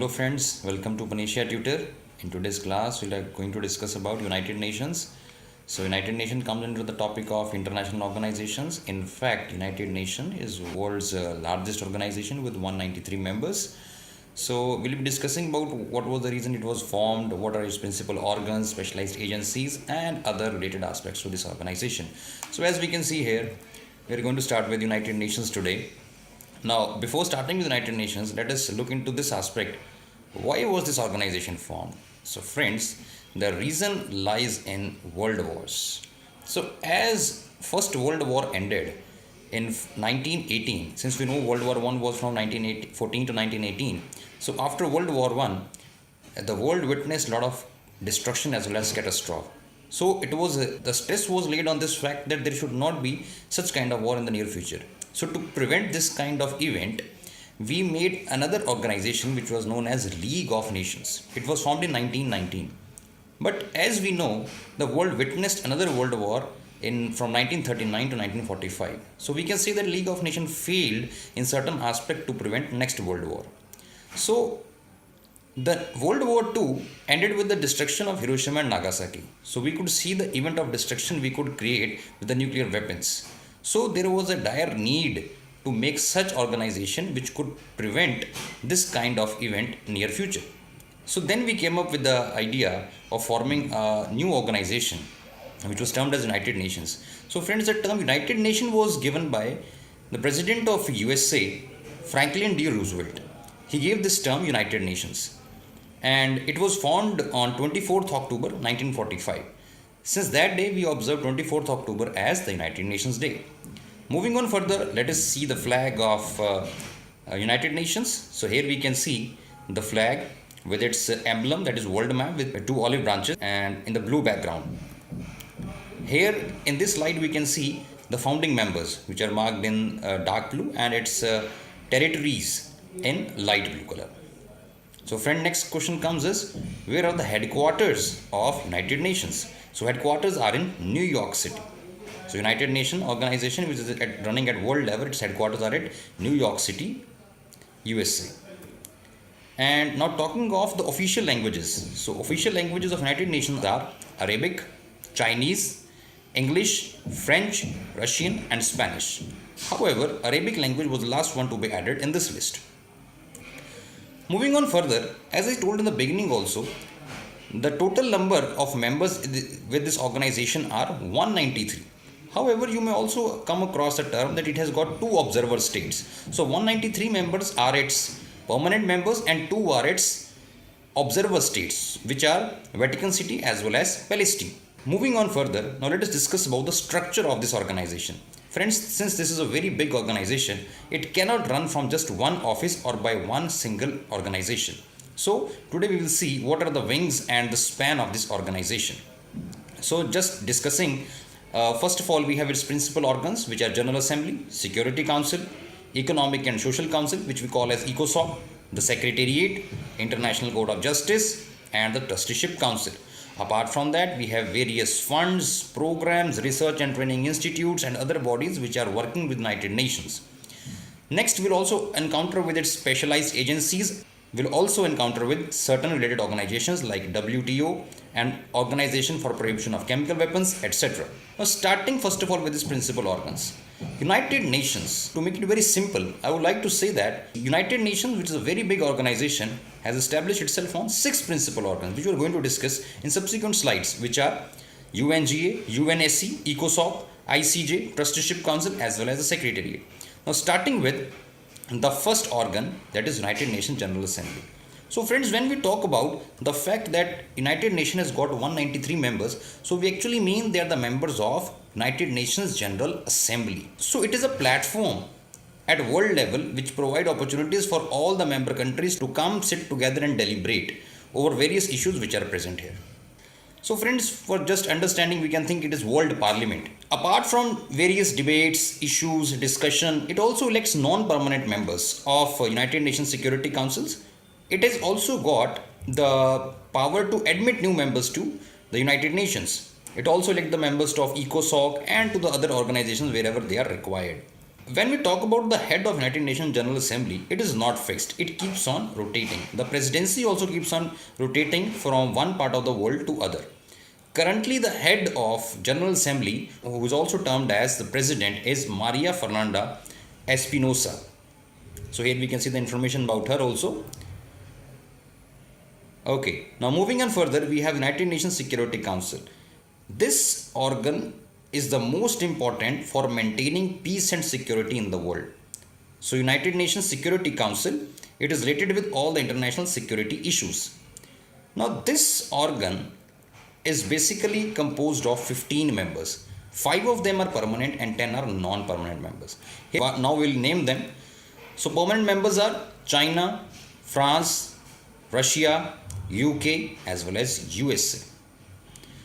Hello friends, welcome to PanaceaTutor. In today's class, we are going to discuss about United Nations. So United Nations comes under the topic of international organizations. In fact, United Nations is world's largest organization with 193 members. So we'll be discussing about what was the reason it was formed, what are its principal organs, specialized agencies and other related aspects to this organization. So as we can see here, we are going to start with United Nations today. Now, before starting with the United Nations, let us look into this aspect. Why was this organization formed? So, friends, the reason lies in world wars. So, as First World War ended in 1918, since we know World War I was from 1914 to 1918. So, after World War I, the world witnessed a lot of destruction as well as catastrophe. So, it was the stress was laid on this fact that there should not be such kind of war in the near future. So to prevent this kind of event, we made another organization which was known as League of Nations. It was formed in 1919. But as we know, the world witnessed another world war from 1939 to 1945. So we can say that League of Nations failed in certain aspect to prevent next world war. So the World War II ended with the destruction of Hiroshima and Nagasaki. So we could see the event of destruction we could create with the nuclear weapons. So there was a dire need to make such organization which could prevent this kind of event near future. So then we came up with the idea of forming a new organization which was termed as United Nations. So friends, the term United Nations was given by the President of USA, Franklin D. Roosevelt. He gave this term United Nations and it was formed on 24th October 1945. Since that day, we observe 24th October as the United Nations Day. Moving on further, let us see the flag of United Nations. So here we can see the flag with its emblem, that is world map with two olive branches and in the blue background. Here in this slide we can see the founding members which are marked in dark blue and its territories in light blue color. So friend, next question comes is, where are the headquarters of United Nations? So headquarters are in New York City. So United Nations organization which is running at world level, its headquarters are at New York City, USA. And now talking of the official languages. So official languages of United Nations are Arabic, Chinese, English, French, Russian and Spanish. However, Arabic language was the last one to be added in this list. Moving on further, as I told in the beginning also, the total number of members with this organization are 193. However, you may also come across a term that it has got two observer states. So 193 members are its permanent members and two are its observer states, which are Vatican City as well as Palestine. Moving on further, now let us discuss about the structure of this organization. Friends, since this is a very big organization, it cannot run from just one office or by one single organization. So today we will see what are the wings and the span of this organization. So just discussing, first of all we have its principal organs which are General Assembly, Security Council, Economic and Social Council which we call as ECOSOC, the Secretariat, International Court of Justice and the Trusteeship Council. Apart from that, we have various funds, programs, research and training institutes and other bodies which are working with United Nations. Next, we'll also encounter with its specialized agencies. We'll also encounter with certain related organizations like WTO and Organization for Prohibition of Chemical Weapons, etc. Now, starting first of all with its principal organs. United Nations, to make it very simple, I would like to say that United Nations, which is a very big organization, has established itself on 6 principal organs, which we are going to discuss in subsequent slides, which are UNGA, UNSC, ECOSOC, ICJ, Trusteeship Council, as well as the Secretariat. Now, starting with the first organ, that is United Nations General Assembly. So friends, when we talk about the fact that United Nations has got 193 members, so we actually mean they are the members of United Nations General Assembly. So it is a platform at world level which provide opportunities for all the member countries to come sit together and deliberate over various issues which are present here. So friends, for just understanding, we can think it is World Parliament. Apart from various debates, issues, discussion, it also elects non-permanent members of United Nations Security Councils. It has also got the power to admit new members to the United Nations. It also elects the members of ECOSOC and to the other organizations wherever they are required. When we talk about the head of United Nations General Assembly, it is not fixed. It keeps on rotating. The presidency also keeps on rotating from one part of the world to other. Currently, the head of General Assembly, who is also termed as the president, is Maria Fernanda Espinosa. So here we can see the information about her also. Okay, now moving on further, we have United Nations Security Council. This organ is the most important for maintaining peace and security in the world. So United Nations Security Council, it is related with all the international security issues. Now this organ is basically composed of 15 members. 5 of them are permanent and 10 are non-permanent members. Here, now we'll name them. So permanent members are China, France, Russia, UK as well as USA.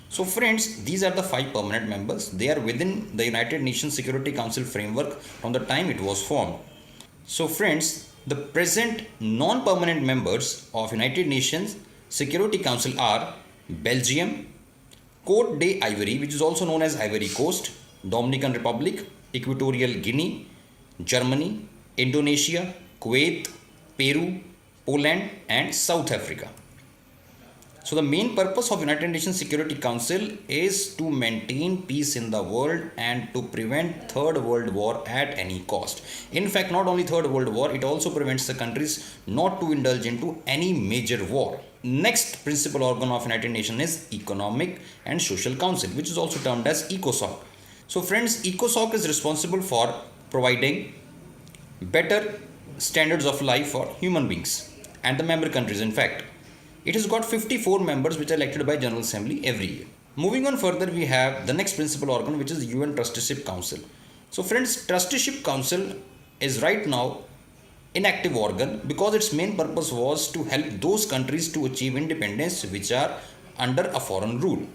So friends, these are the 5 permanent members. They are within the United Nations Security Council framework from the time it was formed. So friends, the present non-permanent members of United Nations Security Council are Belgium, Côte d'Ivoire, which is also known as Ivory Coast, Dominican Republic, Equatorial Guinea, Germany, Indonesia, Kuwait, Peru, Poland and South Africa. So the main purpose of United Nations Security Council is to maintain peace in the world and to prevent Third World War at any cost. In fact, not only Third World War, it also prevents the countries not to indulge into any major war. Next principal organ of United Nations is Economic and Social Council, which is also termed as ECOSOC. So friends, ECOSOC is responsible for providing better standards of life for human beings and the member countries. In fact, it has got 54 members which are elected by General Assembly every year. Moving on further, we have the next principal organ, which is UN Trusteeship Council. So friends, Trusteeship Council is right now inactive organ because its main purpose was to help those countries to achieve independence which are under a foreign rule.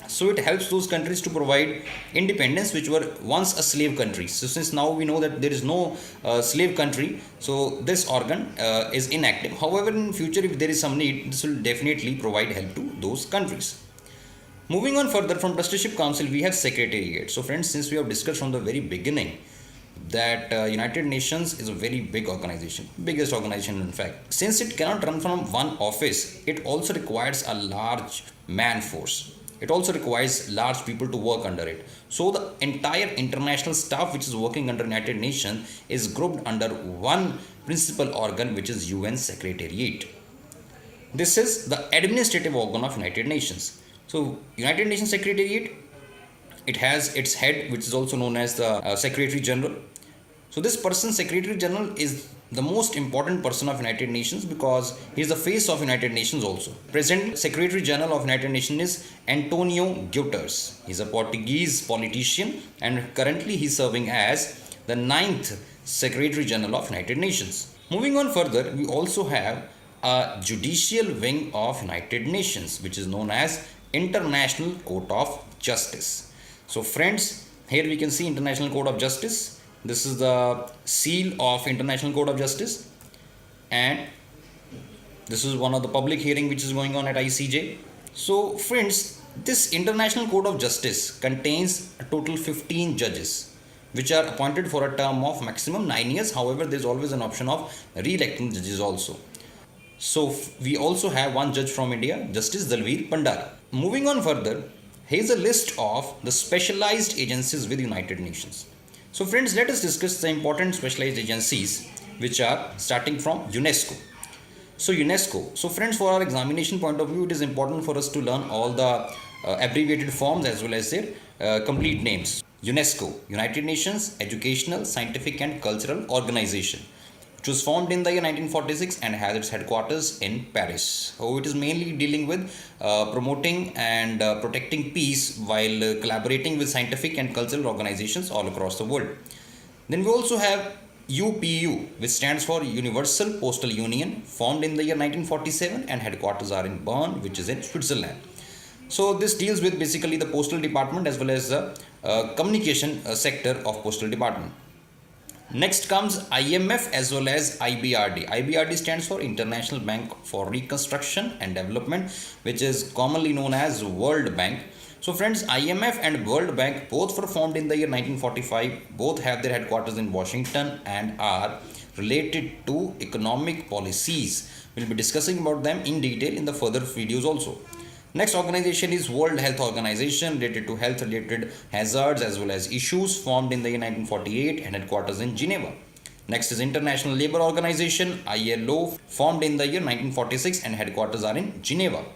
So it helps those countries to provide independence which were once a slave country. So since now we know that there is no slave country, so this organ is inactive. However, in future if there is some need, this will definitely provide help to those countries. Moving on further, from Trusteeship Council we have Secretariat. So friends, since we have discussed from the very beginning that United Nations is a very big organization, biggest organization in fact. Since it cannot run from one office, it also requires a large man force. It also requires large people to work under it. So the entire international staff which is working under United Nations is grouped under one principal organ, which is UN Secretariat. This is the administrative organ of United Nations. So United Nations Secretariat, it has its head, which is also known as the Secretary General. So this person, Secretary General, is the most important person of United Nations because he is the face of United Nations also. Present Secretary General of United Nations is Antonio Guterres. He is a Portuguese politician and currently he is serving as the 9th Secretary General of United Nations. Moving on further, we also have a judicial wing of United Nations, which is known as International Court of Justice. So friends, here we can see International Court of Justice. This is the seal of International Court of Justice, and this is one of the public hearing which is going on at ICJ. So friends, this International Court of Justice contains a total 15 judges which are appointed for a term of maximum 9 years. However, there is always an option of re-electing judges also. So we also have one judge from India, Justice Dalveer Pandara. Moving on further, here is a list of the specialized agencies with United Nations. So friends, let us discuss the important specialized agencies which are starting from UNESCO. So UNESCO. So friends, for our examination point of view, it is important for us to learn all the abbreviated forms as well as their complete names. UNESCO, United Nations Educational, Scientific and Cultural Organization, which was formed in the year 1946 and has its headquarters in Paris. So it is mainly dealing with promoting and protecting peace while collaborating with scientific and cultural organizations all across the world. Then we also have UPU, which stands for Universal Postal Union, formed in the year 1947 and headquarters are in Bern, which is in Switzerland. So this deals with basically the postal department as well as the communication sector of postal department. Next comes IMF as well as IBRD. IBRD stands for International Bank for Reconstruction and Development, which is commonly known as World Bank. So friends, IMF and World Bank both were formed in the year 1945. Both have their headquarters in Washington and are related to economic policies. We'll be discussing about them in detail in the further videos also. Next organization is World Health Organization, related to health related hazards as well as issues, formed in the year 1948 and headquarters in Geneva. Next is International Labour Organization, ILO, formed in the year 1946 and headquarters are in Geneva.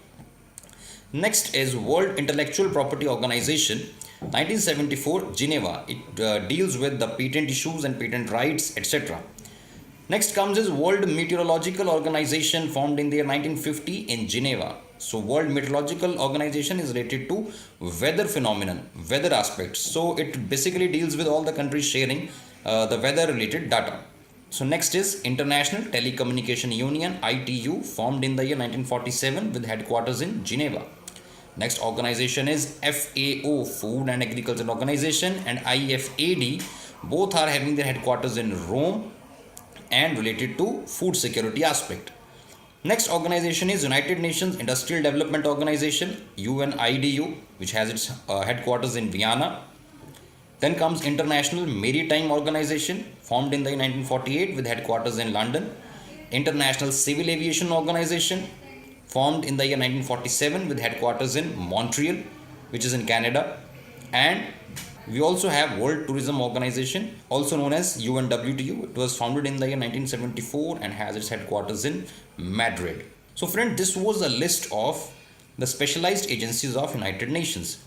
Next is World Intellectual Property Organization, 1974, Geneva. It deals with the patent issues and patent rights, etc. Next comes is World Meteorological Organization, formed in the year 1950 in Geneva. So World Meteorological Organization is related to weather phenomenon, weather aspects. So it basically deals with all the countries sharing the weather related data. So next is International Telecommunication Union, ITU, formed in the year 1947 with headquarters in Geneva. Next organization is FAO, Food and Agriculture Organization, and IFAD. Both are having their headquarters in Rome and related to food security aspect. Next organization is United Nations Industrial Development Organization, UNIDU, which has its headquarters in Vienna. Then comes International Maritime Organization, formed in the 1948 with headquarters in London. International Civil Aviation Organization, formed in the year 1947 with headquarters in Montreal, which is in Canada. And we also have World Tourism Organization, also known as UNWTO. It was founded in the year 1974 and has its headquarters in Madrid. So friend, this was a list of the specialized agencies of United Nations.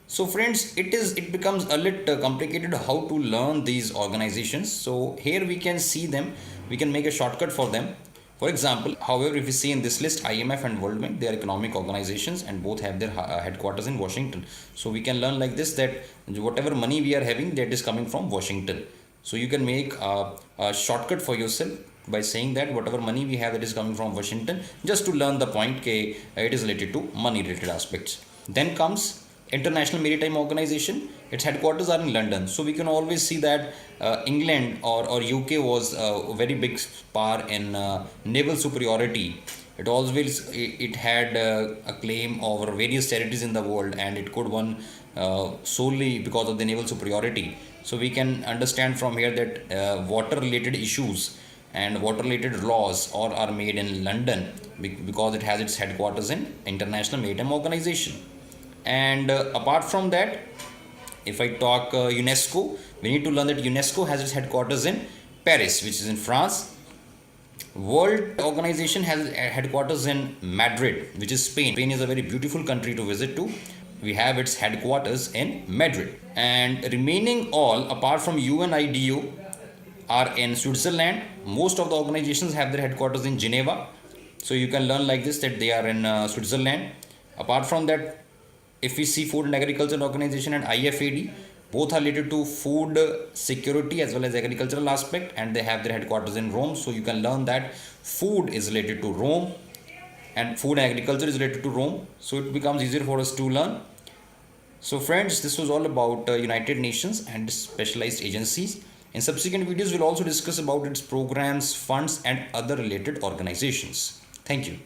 So friends, it becomes a little complicated how to learn these organizations. So here we can see them, we can make a shortcut for them. For example, however, if you see in this list, IMF and World Bank, they are economic organizations and both have their headquarters in Washington. So we can learn like this, that whatever money we are having, that is coming from Washington. So you can make a shortcut for yourself by saying that whatever money we have, that is coming from Washington, just to learn the point that it is related to money related aspects. Then comes International Maritime Organization. Its headquarters are in London. So we can always see that England or UK was a very big power in naval superiority. It had a claim over various territories in the world, and it could won solely because of the naval superiority. So we can understand from here that water related issues and water related laws are made in London because it has its headquarters in International Maritime Organization. And apart from that, if I talk UNESCO, we need to learn that UNESCO has its headquarters in Paris, which is in France. World Organization has headquarters in Madrid, which is Spain. Spain is a very beautiful country to visit to. We have its headquarters in Madrid. And remaining all, apart from UNIDO, are in Switzerland. Most of the organizations have their headquarters in Geneva. So you can learn like this, that they are in Switzerland. Apart from that, if we see Food and Agriculture Organization and IFAD, both are related to food security as well as agricultural aspect, and they have their headquarters in Rome. So you can learn that food is related to Rome and food and agriculture is related to Rome. So it becomes easier for us to learn. So friends, this was all about United Nations and specialized agencies. In subsequent videos, we'll also discuss about its programs, funds and other related organizations. Thank you.